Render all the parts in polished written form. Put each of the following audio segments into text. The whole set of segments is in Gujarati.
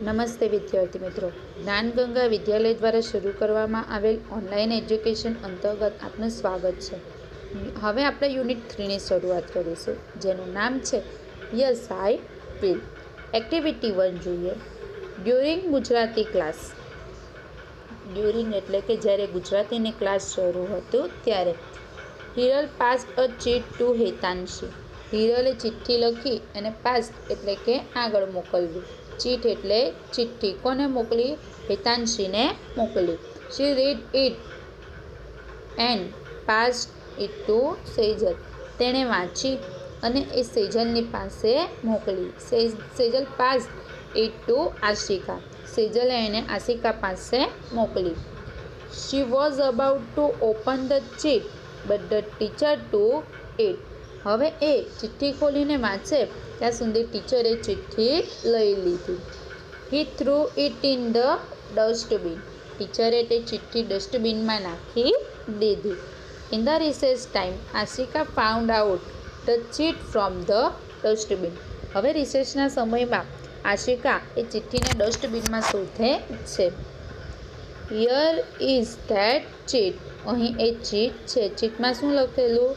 નમસ્તે વિદ્યાર્થી મિત્રો, જ્ઞાનગંગા વિદ્યાલય દ્વારા શરૂ કરવામાં આવેલ ઓનલાઈન એજ્યુકેશન અંતર્ગત આપનું સ્વાગત છે. હવે આપણે યુનિટ 3ની શરૂઆત કરીશું, જેનું નામ છે યસ આઈ વિલ. એક્ટિવિટી 1 જોઈએ. During Gujarati class. ડ્યુરિંગ એટલે કે જ્યારે ગુજરાતીની ક્લાસ શરૂ હતો ત્યારે. હિરલ પાસ અ ચીટ ટુ હેતાંશી. હિરલે ચિઠ્ઠી લખી અને પાસ એટલે કે આગળ મોકલવી. ચીટ એટલે ચિઠ્ઠી. કોને મોકલી? હેતાંશીને મોકલી. She read it and pass it to Sejal. તેણે વાંચી અને એ સેજલની પાસે મોકલી. Sejal pass it to Ashika. સેજલે એને આશિકા પાસે મોકલી. She was about to open the chit but the teacher took it. હવે એ ચિઠ્ઠી ખોલીને વાંચે ત્યાં સુધી ટીચરે ચિઠ્ઠી લઈ લીધી. He threw it in the dustbin. ટીચરે તે ચિઠ્ઠી ડસ્ટબિનમાં નાખી દીધી. In the recess time Ashika found out the chit from the dustbin. હવે રિસેસના સમયમાં આશિકા એ ચિઠ્ઠીને ડસ્ટબિનમાં શોધે છે. Here is that chit. અહીં એ ચીટ છે. ચીટમાં શું લખેલું?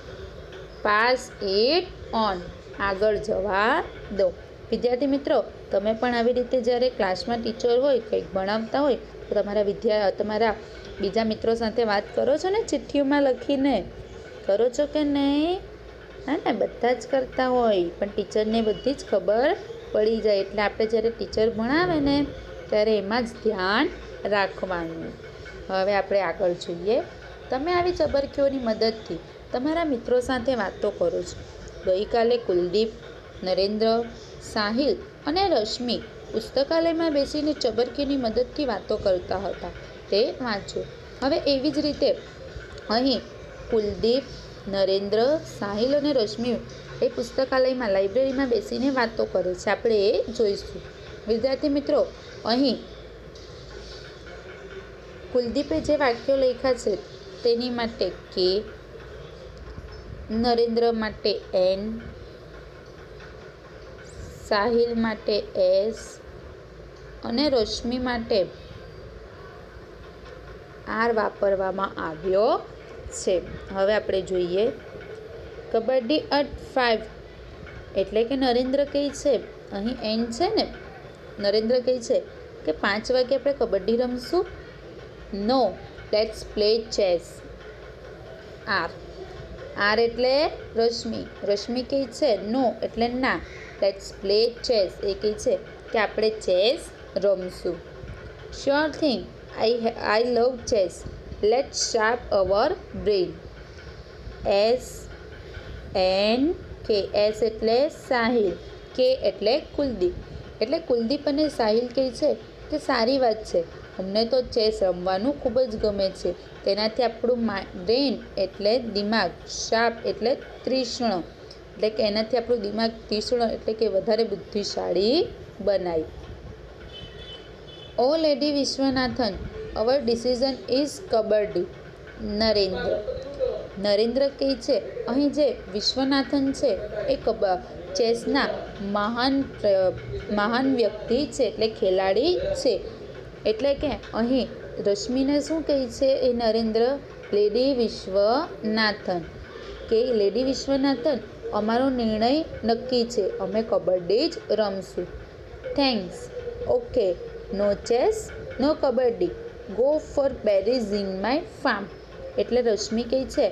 Pass it on. આગળ જવા દો. વિદ્યાર્થી મિત્રો, તમે પણ આવી રીતે જ્યારે ક્લાસમાં ટીચર હોય, કંઈક ભણાવતા હોય તો તમારા બીજા મિત્રો સાથે વાત કરો છો ને ચિઠ્ઠીઓમાં લખીને? કરો છો કે નહીં? હા ને, બધા જ કરતા હોય, પણ ટીચરને બધી જ ખબર પડી જાય. એટલે આપણે જ્યારે ટીચર ભણાવે ને ત્યારે એમાં જ ધ્યાન રાખવાનું. હવે આપણે આગળ જોઈએ. તમે આવી ચબરખીઓની મદદથી તમારા મિત્રો સાથે વાતો કરો છો. ગઈકાલે કુલદીપ, નરેન્દ્ર, સાહિલ અને રશ્મિ પુસ્તકાલયમાં બેસીને ચબરખીની મદદથી વાતો કરતા હતા. તે વાંચો. હવે એવી જ રીતે અહીં કુલદીપ, નરેન્દ્ર, સાહિલ અને રશ્મિ એ પુસ્તકાલયમાં લાઇબ્રેરીમાં બેસીને વાતો કરે છે. આપણે એ જોઈશું. વિદ્યાર્થી મિત્રો, અહીં કુલદીપે જે વાક્યો લખ્યા છે તેની માટે કે, નરેન્દ્ર માટે એન, સાહિલ માટે એસ અને રશ્મિ માટે આર વાપરવામાં આવ્યો છે. હવે આપણે જોઈએ. કબડ્ડી એટ 5 એટલે કે નરેન્દ્ર કહે છે, અહીં એન છે ને, નરેન્દ્ર કહે છે કે 5 વાગે આપણે કબડ્ડી રમશું. નો, લેટ્સ પ્લે ચેસ. આર એટલે રશ્મિ. રશ્મિ કહે છે નો એટલે ના, લેટ્સ પ્લે ચેસ. એ કહે છે કે આપણે ચેસ રમશું. Sure thing, I love chess. Let's sharp our brain. S N K. S એટલે સાહિલ. કે એટલે કુલદીપ. એટલે કુલદીપ અને સાહિલ કહે છે કે સારી વાત છે, અમને તો ચેસ રમવાનું ખૂબ જ ગમે છે. તેનાથી આપણું બ્રેઇન એટલે દિમાગ, શાર્પ એટલે તીક્ષ્ણ, એટલે કે એનાથી આપણું દિમાગ તીક્ષ્ણ એટલે કે વધારે બુદ્ધિશાળી બનાય. Oh lady Vishwanathan, our decision is kabaddi. Narendra કહે છે અહીં જે વિશ્વનાથન છે એ ચેસના મહાન વ્યક્તિ છે, એટલે ખેલાડી છે. એટલે કે અહીં રશ્મિને શું કહે છે એ નરેન્દ્ર? લેડી વિશ્વનાથન કે લેડી વિશ્વનાથન, અમારો નિર્ણય નક્કી છે, અમે કબડ્ડી જ રમશું. Thanks. Okay, no chess, no kabaddi. Go for berries in my farm. એટલે રશ્મિ કહે છે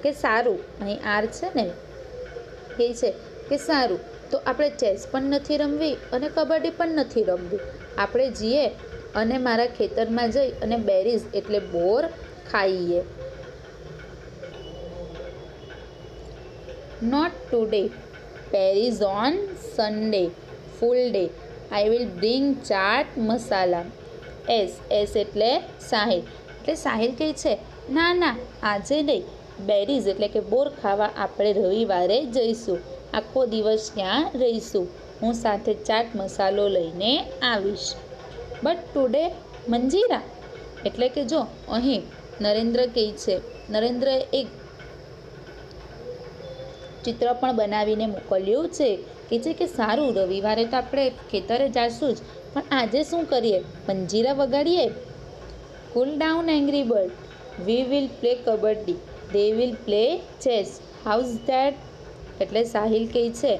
કે સારું, અહીં આર છે ને, કહે છે કે સારું, તો આપણે ચેસ પણ નથી રમવી અને કબડ્ડી પણ નથી રમવી. આપણે જઈએ અને મારા ખેતરમાં જઈ અને બેરીઝ એટલે બોર ખાઈએ. Not today. Berries on Sunday. Full day. I will bring chaat masala. S એટલે સાહિલ. એટલે સાહિલ કહે છે ના ના, આજે નહીં, બેરીઝ એટલે કે બોર ખાવા આપણે રવિવારે જઈશું. આખો દિવસ ત્યાં રહીશું. હું સાથે ચાટ મસાલો લઈને આવીશ. But today manjira. એટલે કે જો અહીં નરેન્દ્ર કહે છે, નરેન્દ્રએ એક ચિત્ર પણ બનાવીને મોકલ્યું છે. કહે છે કે સારું, રવિવારે તો આપણે ખેતરે જઈશું જ, પણ આજે શું કરીએ? મંજીરા વગાડીએ. Cool down angry bird. We will play kabaddi. They will play chess. How's that? એટલે સાહિલ કહે છે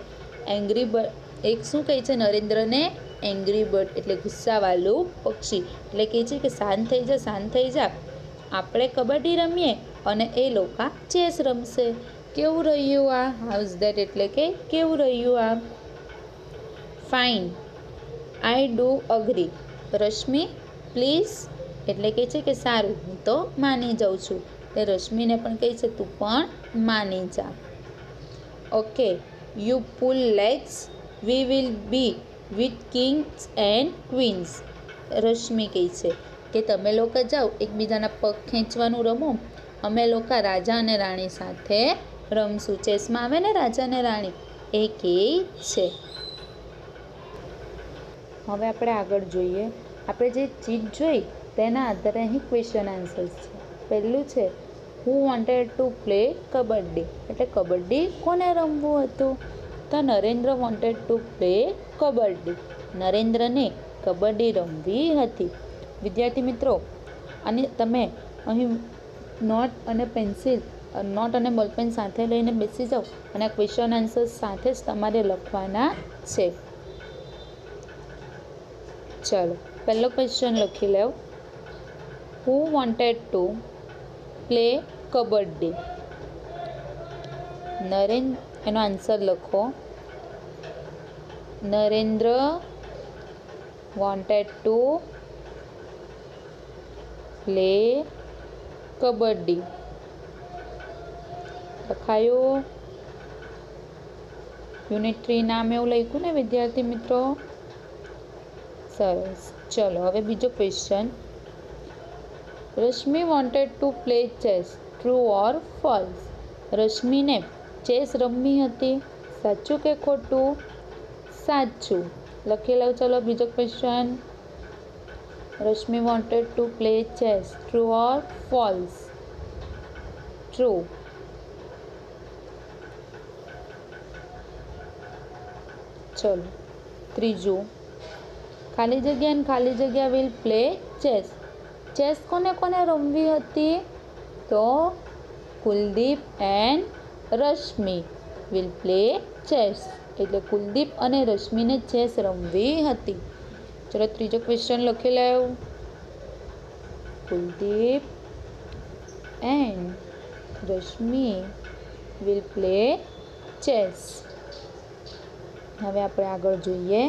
એંગ્રી બર્ડ. એક શું કહે છે નરેન્દ્રને? એંગ્રી બર્ડ એટલે ગુસ્સાવાળું પક્ષી. એટલે કહે છે કે શાંત થઈ જા, શાંત થઈ જા, આપણે કબડ્ડી રમીએ અને એ લોકો ચેસ રમશે. કેવું રહ્યું આ? હાઉઝ ધેટ એટલે કે કેવું રહ્યું આ? Fine, I do agree. Rashmi please એટલે કહે છે કે સારું, હું તો માની જાઉં છું. એટલે રશ્મિને પણ કહે છે તું પણ માની જા. Okay, you pull legs. We will be with kings and queens. Rashmi કહે છે કે તમે લોકો જાઓ એકબીજાના પગ ખેંચવાનું રમો, અમે લોકો રાજા અને રાણી સાથે રમશું. ચેસમાં આવે ને રાજા અને રાણી, એ કહે છે. હવે આપણે આગળ જોઈએ. આપણે જે ચીજ જોઈ તેના આધારે અહીં ક્વેશ્ચન આન્સર્સ છે. પહેલું છે who wanted to play kabaddi. એટલે કબડ્ડી કોને રમવું હતું? તો Narendra wanted to play kabaddi. નરેન્દ્રને કબડ્ડી રમવી હતી. વિદ્યાર્થી મિત્રો, અને તમે અહીં નોટ અને પેન્સિલ, નોટ અને બોલપેન સાથે લઈને બેસી જાઓ અને આ ક્વેશ્ચન આન્સર્સ સાથે જ તમારે લખવાના છે. ચાલો, પહેલો ક્વેશ્ચન લખી લેવ. હુ વોન્ટેડ ટુ પ્લે કબડ્ડી. એનો આન્સર લખો. Narendra wanted to play kabaddi. લખાયું? યુનિટ 3 નામ એવું લખ્યું ને વિદ્યાર્થી મિત્રો? સરસ. ચલો હવે બીજો question. Rashmi wanted to play chess. True or false? રશ્મિને ચેસ રમવી હતી. સાચું કે ખોટું? સાચું. લખી લો. ચલો બીજો question. Rashmi wanted to play chess. True or false? True. ચલો ત્રીજું. ખાલી જગ્યા અને ખાલી જગ્યા વિલ પ્લે ચેસ. ચેસ કોને કોને રમવી હતી? તો Kuldeep and Rashmi will play chess. એટલે કુલદીપ અને રશ્મિને ચેસ રમવી હતી. ચલો ત્રીજો ક્વેશ્ચન લખી લેવ. Kuldeep and Rashmi will play chess. હવે આપણે આગળ જોઈએ.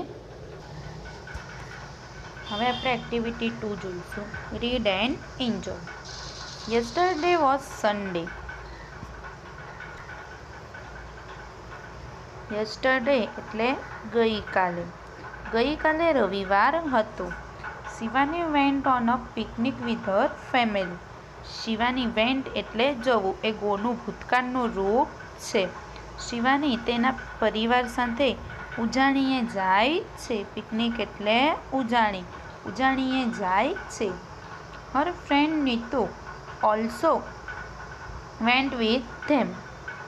હવે આપણે એક્ટિવિટી 2 જોઈશું. Read and enjoy. Yesterday was Sunday. Yesterday એટલે ગઈકાલે. ગઈકાલે રવિવાર હતો. Shivani went on a picnic with her family. Shivani vent એટલે જવું, એ ગોનું ભૂતકાળનું રૂપ છે. શિવાની તેના પરિવાર સાથે ઉજાણીએ જાય છે. પિકનિક એટલે ઉજાણી. ઉજાણીએ જાય છે. Her friend Neetu also went with them.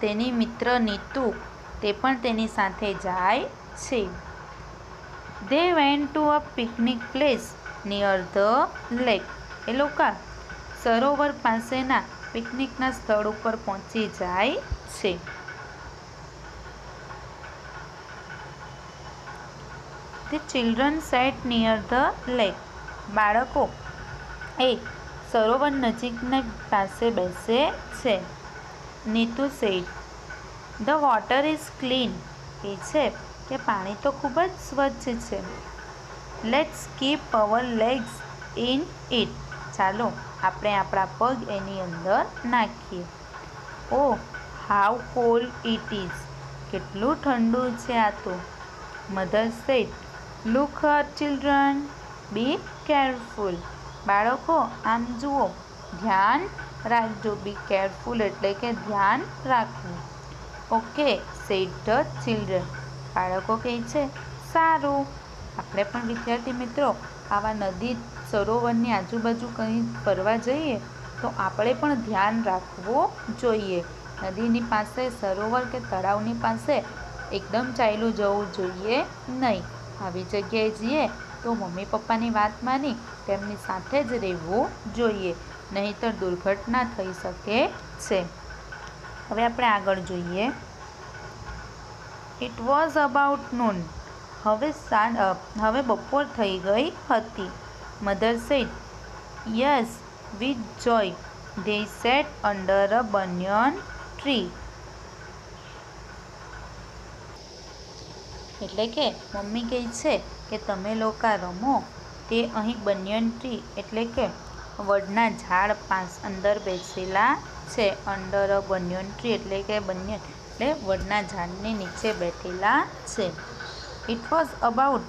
તેની મિત્ર નીતુ તે પણ તેની સાથે જાય છે. They went to a picnic place near the lake. એ લોકો સરોવર પાસેના પિકનિકના સ્થળ ઉપર પહોંચી જાય છે. The children sat near the lake. બાળકો એ સરોવર નજીકની પાસે બેસે છે. Neetu said, The water is clean. એ છે કે પાણી તો ખૂબ જ સ્વચ્છ છે. Let's keep our legs in it. ચાલો આપણે આપણા પગ એની અંદર નાખીએ. Oh, how cold it is. કેટલું ઠંડુ છે આ તો. Mother said, Look her children, be careful. બાળકો આમ જુઓ, ધ્યાન રાખજો. બી કેરફુલ એટલે કે ધ્યાન રાખવું. Okay said the children. બાળકો કહે છે સારું. આપણે પણ વિદ્યાર્થી મિત્રો આવા નદી સરોવરની આજુબાજુ કંઈ ફરવા જઈએ તો આપણે પણ ધ્યાન રાખવું જોઈએ. નદીની પાસે, સરોવર કે તળાવની પાસે એકદમ ચાલ્યું જવું જોઈએ નહીં. આવી જગ્યાએ જઈએ તો મમ્મી પપ્પાની વાત માની તેમની સાથે જ રહેવું જોઈએ, નહીંતર દુર્ઘટના થઈ શકે છે. હવે આપણે આગળ જોઈએ. It was about noon. હવે બપોર થઈ ગઈ હતી. Mother sad, yes, with Joy. They set under a banyan tree. એટલે કે મમ્મી કહે છે કે તમે લોકો રમો તે અહીં બનિયન ટ્રી એટલે કે વડના ઝાડ અંદર બેસેલા છે. અંડર અ બનિયન ટ્રી એટલે કે બનિયન એટલે વડના ઝાડની નીચે બેઠેલા છે. It was about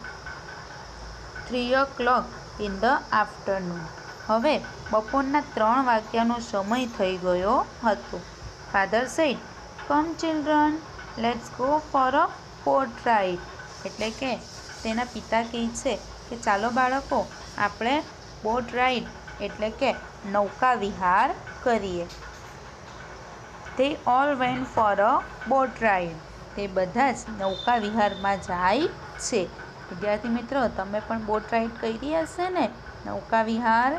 3 o'clock in the afternoon. હવે બપોરના 3 વાગ્યાનો સમય થઈ ગયો હતો. Father said, come children, let's go for a boat ride. એટલે કે તેના પિતા કહે છે કે ચાલો બાળકો, આપણે બોટ રાઇડ એટલે કે નૌકા વિહાર કરીએ. They all went for a boat ride. તે બધા જ નૌકા વિહારમાં જાય છે. વિદ્યાર્થી મિત્રો, તમે પણ બોટ રાઇડ કરી હશે ને, નૌકા વિહાર.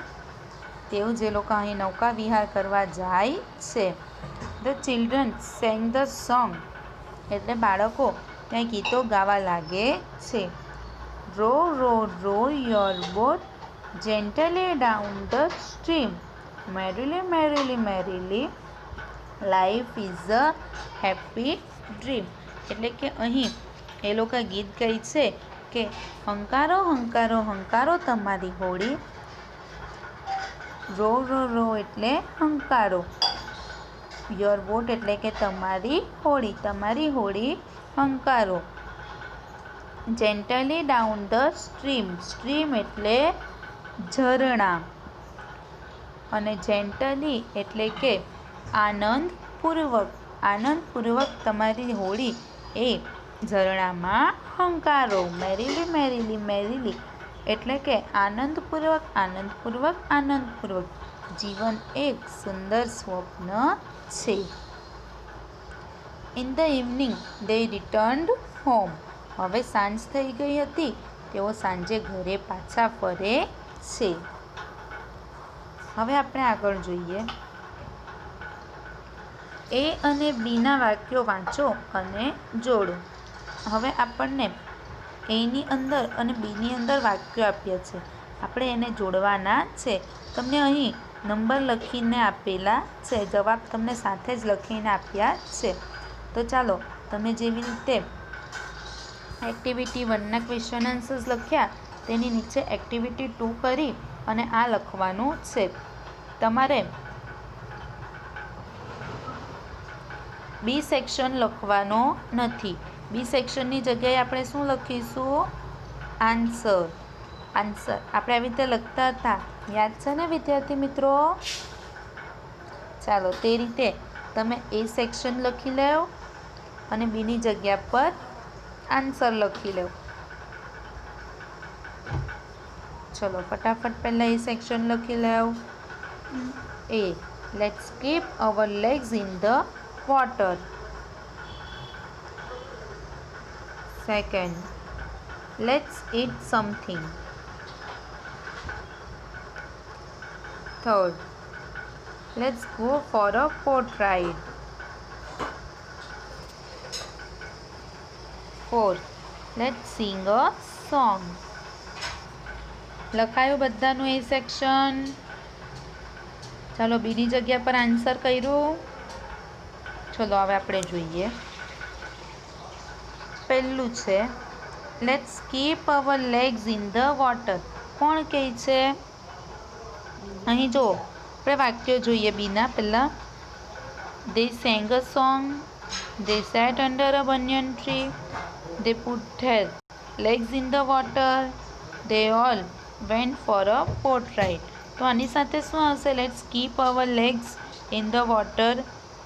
તેવું જે લોકો અહીં નૌકા વિહાર કરવા જાય છે. The children sang the song. એટલે બાળકો ત્યાં ગીતો ગાવા લાગે છે. Row row row your boat gently down the stream. Merrily merrily merrily, life is a happy dream. એટલે કે અહીં એ લોકો ગીત ગાય છે કે હંકારો હંકારો હંકારો તમારી હોડી. રો રો રો એટલે હંકારો. યોર બોટ એટલે કે તમારી હોડી હંકારો. Gently down the stream. Stream એટલે ઝરણા. અને જેન્ટલી એટલે કે આનંદપૂર્વક તમારી હોડી એ ઝરણામાં હંકારો. મેરીલી મેરીલી મેરીલી એટલે કે આનંદપૂર્વક. જીવન એક સુંદર સ્વપ્ન છે. In the evening they returned home. હવે સાંજ થઈ ગઈ હતી. તેઓ સાંજે ઘરે પાછા ફરે છે. હવે આપણે આગળ જોઈએ. એ અને બીના વાક્યો વાંચો અને જોડો. હવે આપણને એની અંદર અને બીની અંદર વાક્યો આપ્યા છે. આપણે એને જોડવાના છે. તમને અહીં નંબર લખીને આપેલા છે. જવાબ તમને સાથે જ લખીને આપ્યા છે. તો ચાલો, તમે જેવી રીતે એક્ટિવિટી 1ના ક્વેશ્ચન આન્સર્સ લખ્યા તેની નીચે એક્ટિવિટી 2 કરી અને આ લખવાનું છે. તમારે બી સેક્શન લખવાનો નથી. બી સેક્શનની જગ્યાએ આપણે શું લખીશું? આન્સર. આપણે આવી રીતે લખતા હતા, યાદ છે ને વિદ્યાર્થી મિત્રો? ચાલો, તે રીતે તમે એ સેક્શન લખી લો અને બીની જગ્યા પર આન્સર લખી લો. ચલો ફટાફટ પહેલાં એ સેક્શન લખી લો. A, let's keep our legs in the water. Second, let's eat something. Third, let's go for a boat ride. Fourth, let's sing a song. લખાયું બધાનું એ સેક્શન? ચાલો, બીની જગ્યા પર આન્સર કર્યું. ચલો હવે આપણે જોઈએ. પહેલું છે let's keep our legs in the water. કોણ કહે છે? અહીં જો આપણે વાક્ય જોઈએ બીના પહેલાં. They sang a song. They sat under a banyan tree. They put their legs in the water. They all went for a boat ride. તો આની સાથે શું આવશે? Let's keep our legs in the water.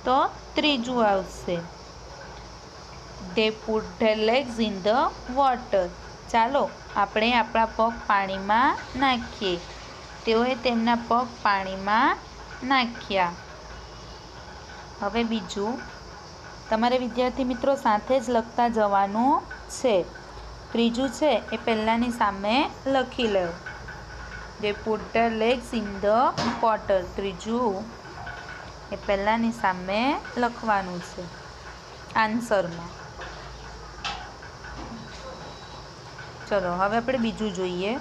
તો ત્રીજું આવશે. They put their legs in the water. ચાલો આપણે આપણા પગ પાણીમાં નાખીએ. તેઓએ તેમના પગ પાણીમાં નાખ્યા. હવે બીજું, તમારે વિદ્યાર્થી મિત્રો સાથે જ લખતા જવાનું છે. ત્રીજું છે એ પહેલાંની સામે લખી લેવું. They put their legs in the water. ત્રીજું એ પહેલાંની સામે લખવાનું છે આન્સરમાં. ચલો હવે આપણે બીજું જોઈએ.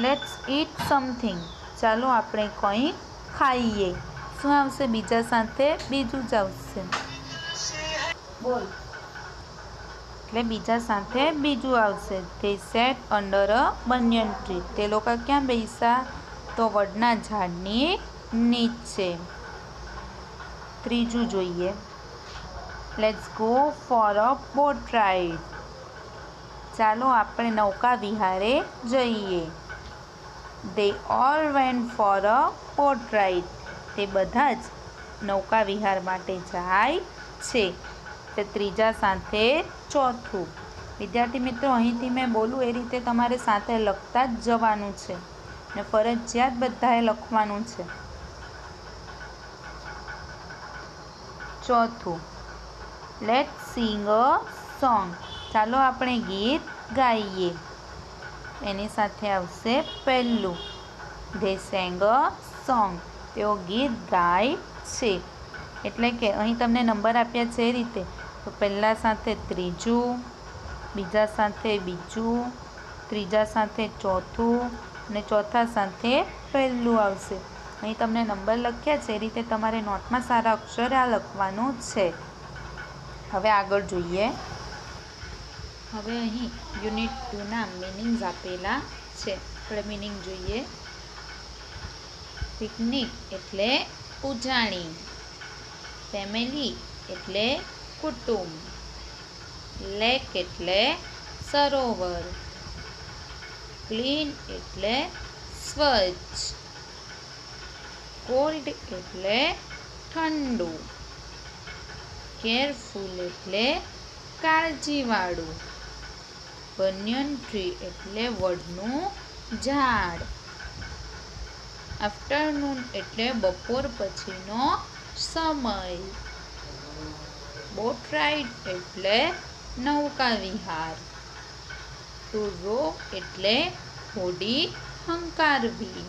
Let's eat something. ચાલો આપણે કંઈ ખાઈએ. શું આવશે બીજા સાથે? બીજું જ આવશે. બોલ. એટલે બીજા સાથે બીજું આવશે. They sat under a banyan tree. તે લોકો ક્યાં બેસ્યા? તો વડના ઝાડની નીચે. ત્રીજું જોઈએ. Let's go for a boat ride. ચાલો આપણે નૌકા વિહારે જઈએ. They all went for a boat ride. તે બધા જ નૌકા વિહાર માટે જાય છે. તે ત્રીજા સાથે ચોથું. વિદ્યાર્થી મિત્રો, અહીંથી મેં બોલું એ રીતે તમારે સાથે લખતા જ જવાનું છે ને ફરજિયાત બધાએ લખવાનું છે. ચોથું. Let's sing a song. ચાલો આપણે ગીત ગાઈએ. એની સાથે આવશે પહેલું. They sang a song. તેઓ ગીત ગાય છે. એટલે કે અહીં તમને નંબર આપ્યા છે એ રીતે. તો પહેલાં સાથે ત્રીજું, બીજા સાથે બીજું, ત્રીજા સાથે ચોથું અને ચોથા સાથે પહેલું આવશે. અહીં તમને નંબર લખ્યા છે એ રીતે તમારે નોટમાં સારા અક્ષરે આ લખવાનું છે. હવે આગળ જોઈએ. હવે અહીં યુનિટ 2ના મિનિંગ્સ આપેલા છે. આપણે મિનિંગ જોઈએ. પિકનિક એટલે ઉજાણી. ફેમિલી એટલે કુટુંબ. લેક એટલે સરોવર. ક્લીન એટલે સ્વચ્છ. કોલ્ડ એટલે ઠંડુ. કેરફુલ એટલે કાળજીવાળું. બનિયન ટ્રી એટલે વડનું ઝાડ. આફ્ટરનૂન એટલે બપોર પછીનો સમય. બોટ રાઇડ એટલે નૌકા વિહાર. ટુ રો એટલે હોડી હંકારવી.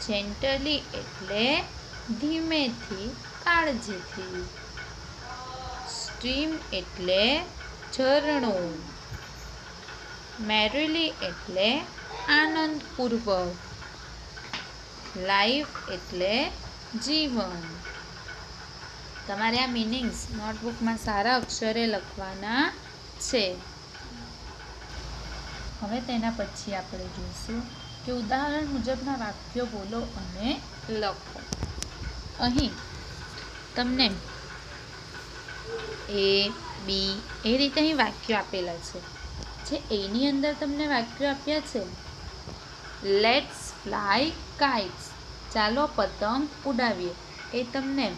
જેન્ટલી એટલે ધીમેથી, કાળજીથી. સ્ટ્રીમ એટલે ઝરણું. મેરીલી એટલે આનંદપૂર્વક. લાઈફ એટલે જીવન. તમારે આ મિનિંગ્સ નોટબુકમાં સારા અક્ષરે લખવાના છે. હવે તેના પછી આપણે જોઈશું કે ઉદાહરણ મુજબના વાક્યો બોલો અને લખો. અહીં તમને એ, બી એ રીતે અહીં વાક્યો આપેલા છે. જે એની અંદર તમને વાક્યો આપ્યા છે. Let's fly kites. ચાલો પતંગ ઉડાવીએ. એ તમને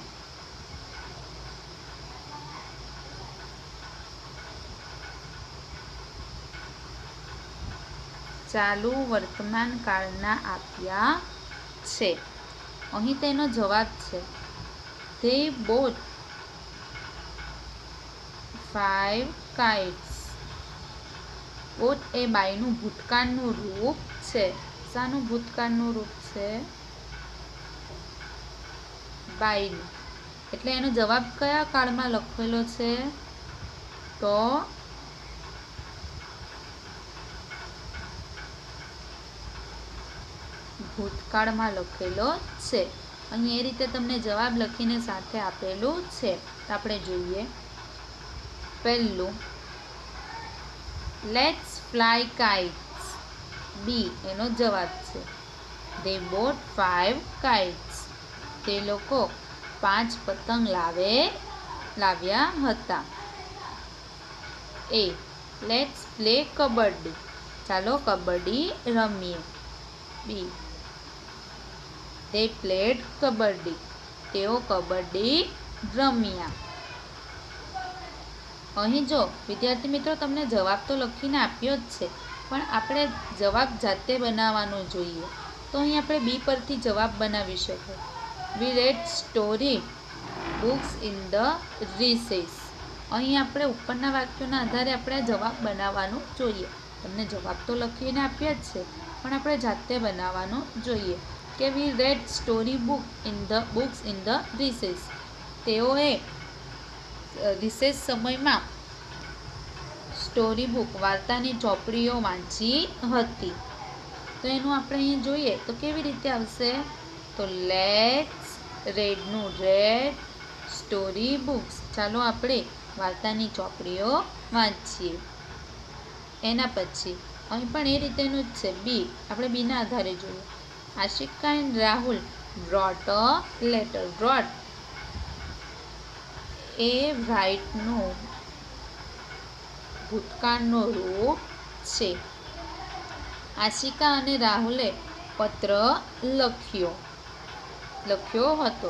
ચાલુ વર્તમાન કાળના આપ્યા છે. અહીં તેનો જવાબ છે. They bought 5 kites. બોટ એ બાઈનું ભૂતકાળનું રૂપ છે. શાનું ભૂતકાળનું રૂપ છે? બાઈનું. એટલે એનો જવાબ કયા કાળમાં લખેલો છે? તો ભૂતકાળમાં લખેલો છે. અહીં એ રીતે તમને જવાબ લખીને સાથે આપેલું છે. આપણે જોઈએ. પહેલું, લેટ્સ ફ્લાય કાઇટ્સ. બી એનો જવાબ છે. They bought 5 kites. તે લોકો 5 પતંગ લાવ્યા હતા. એ, લેટ્સ પ્લે કબડ્ડી. ચાલો કબડ્ડી રમીએ. બી, They played કબડ્ડી. તેઓ કબડ્ડી રમ્યા. અહીં જો વિદ્યાર્થી મિત્રો તમને જવાબ તો લખીને આપ્યો જ છે, પણ આપણે જવાબ જાતે બનાવવાનો જોઈએ. તો અહીં આપણે બી પરથી જવાબ બનાવી શકાય. We read story books in the recess. અહીં આપણે ઉપરના વાક્યોના આધારે આપણે જવાબ બનાવવાનું જોઈએ. તમને જવાબ તો લખીને આપ્યા જ છે, પણ આપણે જાતે બનાવવાનું જોઈએ કે we read story books in the recess. તેઓએ રિસેસ સમયમાં સ્ટોરી બુક વાર્તાની ચોપડીઓ વાંચી હતી. તો એનું આપણે અહીં જોઈએ તો કેવી રીતે આવશે, તો લેટ્સ રેડનું રેડ સ્ટોરી બુક્સ. ચાલો આપણે વાર્તાની ચોપડીઓ વાંચીએ. એના પછી અહીં પણ એ રીતેનું જ છે. બી, આપણે બીના આધારે જોઈએ. Ashika and Rahul wrote a letter. wrote એ રાઇટનો ભૂતકાળનો રૂપ છે. આશિકા અને રાહુલે પત્ર લખ્યો હતો.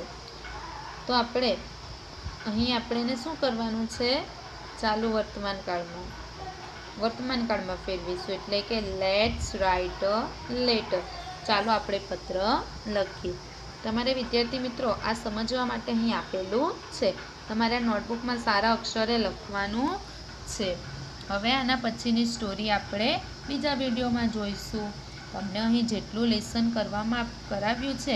તો આપણે અહીં આપણે શું કરવાનું છે, ચાલુ વર્તમાનકાળમાં ફેરવીશું, એટલે કે લેટ્સ રાઇટ અ લેટર. ચાલો આપણે પત્ર લખીએ. તમારે વિદ્યાર્થી મિત્રો આ સમજવા માટે અહીં આપેલું છે. તમારે નોટબુકમાં સારા અક્ષરે લખવાનું છે. હવે આના પછીની સ્ટોરી આપણે બીજા વિડીયોમાં જોઈશું. તમને અહીં જેટલું લેસન કરાવ્યું છે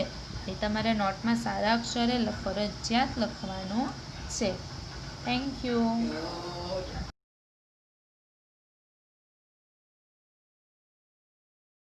એ તમારે નોટમાં સારા અક્ષરે ફરજિયાત લખવાનું છે. Thank you.